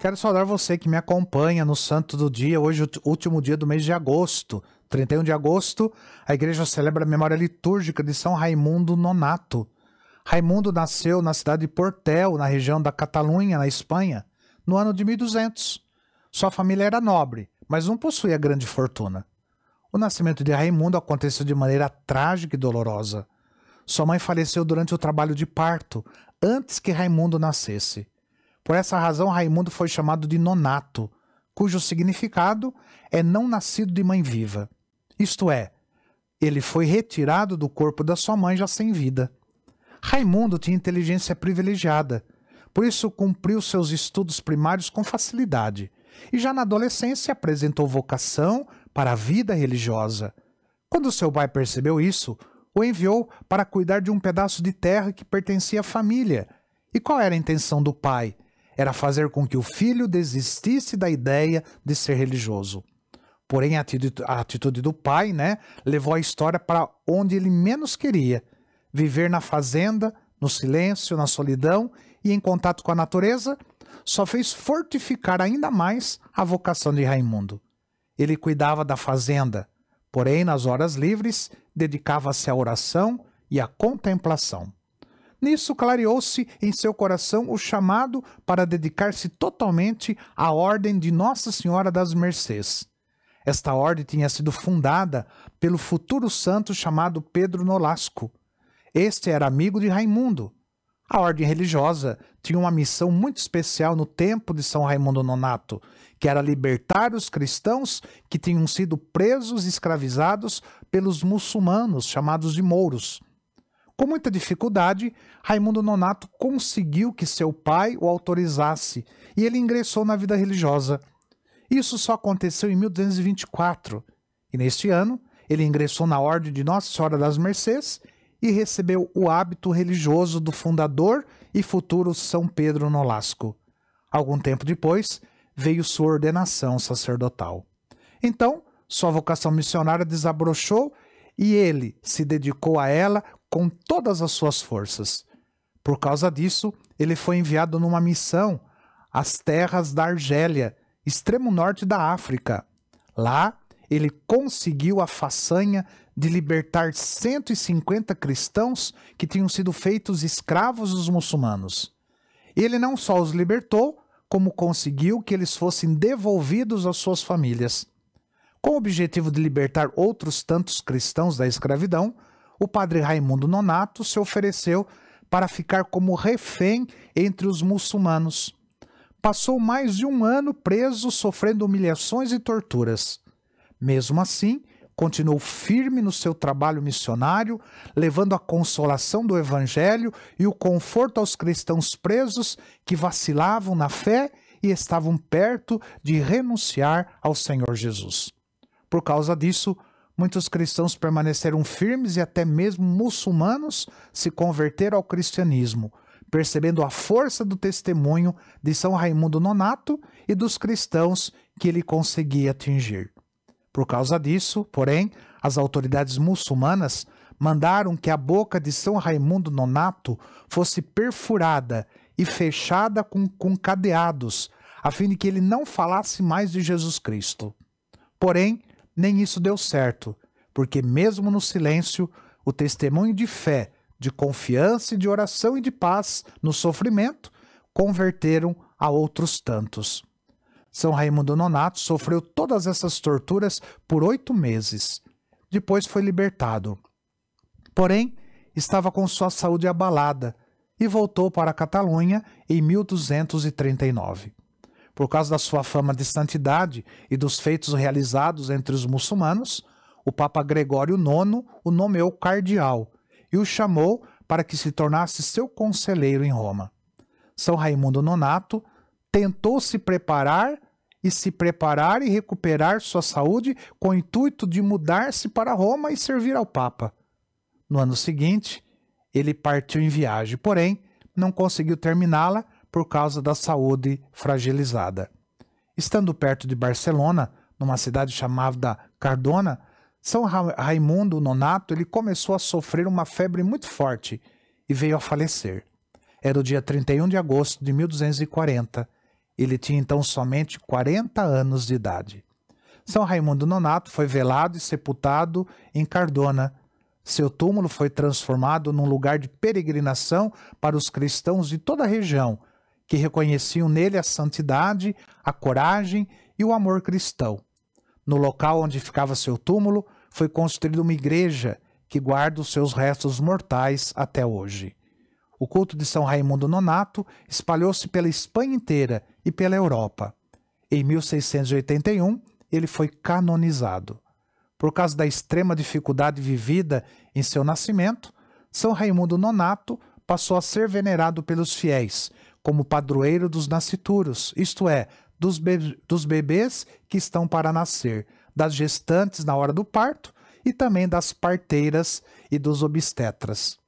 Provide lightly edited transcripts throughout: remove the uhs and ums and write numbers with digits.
Quero saudar você que me acompanha no Santo do Dia, hoje último dia do mês de agosto. 31 de agosto, a igreja celebra a memória litúrgica de São Raimundo Nonato. Raimundo nasceu na cidade de Portel, na região da Catalunha, na Espanha, no ano de 1200. Sua família era nobre, mas não possuía grande fortuna. O nascimento de Raimundo aconteceu de maneira trágica e dolorosa. Sua mãe faleceu durante o trabalho de parto, antes que Raimundo nascesse. Por essa razão, Raimundo foi chamado de Nonato, cujo significado é não nascido de mãe viva. Isto é, ele foi retirado do corpo da sua mãe já sem vida. Raimundo tinha inteligência privilegiada, por isso cumpriu seus estudos primários com facilidade, e já na adolescência apresentou vocação para a vida religiosa. Quando seu pai percebeu isso, o enviou para cuidar de um pedaço de terra que pertencia à família. E qual era a intenção do pai? Era fazer com que o filho desistisse da ideia de ser religioso. Porém, a atitude do pai, levou a história para onde ele menos queria. Viver na fazenda, no silêncio, na solidão e em contato com a natureza, só fez fortificar ainda mais a vocação de Raimundo. Ele cuidava da fazenda, porém, nas horas livres, dedicava-se à oração e à contemplação. Nisso clareou-se em seu coração o chamado para dedicar-se totalmente à ordem de Nossa Senhora das Mercês. Esta ordem tinha sido fundada pelo futuro santo chamado Pedro Nolasco. Este era amigo de Raimundo. A ordem religiosa tinha uma missão muito especial no tempo de São Raimundo Nonato, que era libertar os cristãos que tinham sido presos e escravizados pelos muçulmanos, chamados de mouros. Com muita dificuldade, Raimundo Nonato conseguiu que seu pai o autorizasse e ele ingressou na vida religiosa. Isso só aconteceu em 1224 e neste ano ele ingressou na Ordem de Nossa Senhora das Mercês e recebeu o hábito religioso do fundador e futuro São Pedro Nolasco. Algum tempo depois, veio sua ordenação sacerdotal. Então, sua vocação missionária desabrochou e ele se dedicou a ela com todas as suas forças. Por causa disso, ele foi enviado numa missão às terras da Argélia, extremo norte da África. Lá, ele conseguiu a façanha de libertar 150 cristãos que tinham sido feitos escravos dos muçulmanos. Ele não só os libertou, como conseguiu que eles fossem devolvidos às suas famílias. Com o objetivo de libertar outros tantos cristãos da escravidão, o padre Raimundo Nonato se ofereceu para ficar como refém entre os muçulmanos. Passou mais de um ano preso, sofrendo humilhações e torturas. Mesmo assim, continuou firme no seu trabalho missionário, levando a consolação do Evangelho e o conforto aos cristãos presos que vacilavam na fé e estavam perto de renunciar ao Senhor Jesus. Por causa disso, muitos cristãos permaneceram firmes e até mesmo muçulmanos se converteram ao cristianismo, percebendo a força do testemunho de São Raimundo Nonato e dos cristãos que ele conseguia atingir. Por causa disso, porém, as autoridades muçulmanas mandaram que a boca de São Raimundo Nonato fosse perfurada e fechada com cadeados, a fim de que ele não falasse mais de Jesus Cristo. Porém, nem isso deu certo, porque mesmo no silêncio, o testemunho de fé, de confiança e de oração e de paz no sofrimento converteram a outros tantos. São Raimundo Nonato sofreu todas essas torturas por 8 meses. Depois foi libertado. Porém, estava com sua saúde abalada e voltou para a Catalunha em 1239. Por causa da sua fama de santidade e dos feitos realizados entre os muçulmanos, o Papa Gregório IX o nomeou cardeal e o chamou para que se tornasse seu conselheiro em Roma. São Raimundo Nonato tentou se preparar e recuperar sua saúde com o intuito de mudar-se para Roma e servir ao Papa. No ano seguinte, ele partiu em viagem, porém, não conseguiu terminá-la por causa da saúde fragilizada. Estando perto de Barcelona, numa cidade chamada Cardona, São Raimundo Nonato ele começou a sofrer uma febre muito forte e veio a falecer. Era o dia 31 de agosto de 1240. Ele tinha então somente 40 anos de idade. São Raimundo Nonato foi velado e sepultado em Cardona. Seu túmulo foi transformado num lugar de peregrinação para os cristãos de toda a região, que reconheciam nele a santidade, a coragem e o amor cristão. No local onde ficava seu túmulo, foi construída uma igreja que guarda os seus restos mortais até hoje. O culto de São Raimundo Nonato espalhou-se pela Espanha inteira e pela Europa. Em 1681, ele foi canonizado. Por causa da extrema dificuldade vivida em seu nascimento, São Raimundo Nonato passou a ser venerado pelos fiéis como padroeiro dos nascituros, isto é, dos bebês que estão para nascer, das gestantes na hora do parto e também das parteiras e dos obstetras.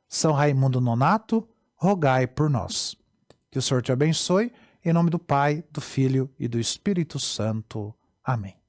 São Raimundo Nonato, rogai por nós. Que o Senhor te abençoe, em nome do Pai, do Filho e do Espírito Santo. Amém.